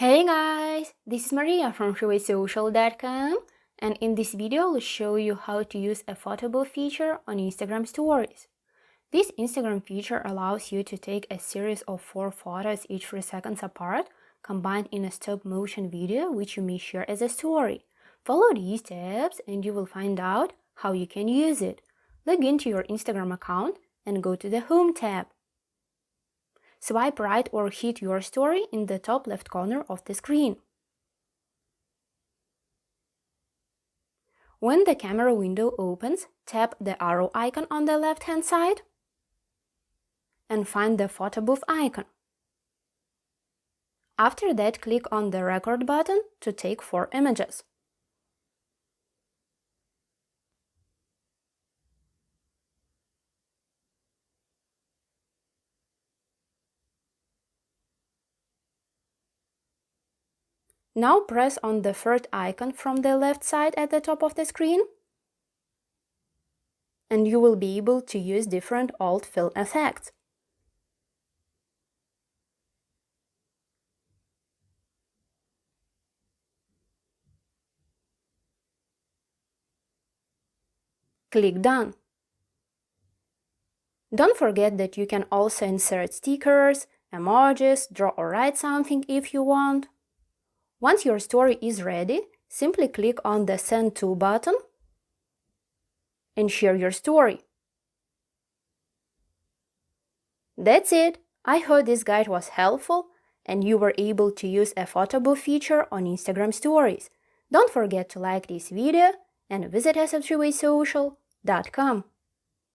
Hey guys, this is Maria from freewaysocial.com, and in this video I'll show you how to use a photobooth feature on Instagram stories. This Instagram feature allows you to take a series of 4 photos each 3 seconds apart, combined in a stop motion video which you may share as a story. Follow these steps and you will find out how you can use it. Log into your Instagram account and go to the Home tab. Swipe right or hit your story in the top left corner of the screen. When the camera window opens, tap the arrow icon on the left-hand side and find the photobooth icon. After that, click on the record button to take 4 images. Now press on the third icon from the left side at the top of the screen, and you will be able to use different alt fill effects. Click Done. Don't forget that you can also insert stickers, emojis, draw or write something if you want. Once your story is ready, simply click on the Send To button and share your story. That's it! I hope this guide was helpful and you were able to use a photobooth feature on Instagram stories. Don't forget to like this video and visit us at freewaysocial.com.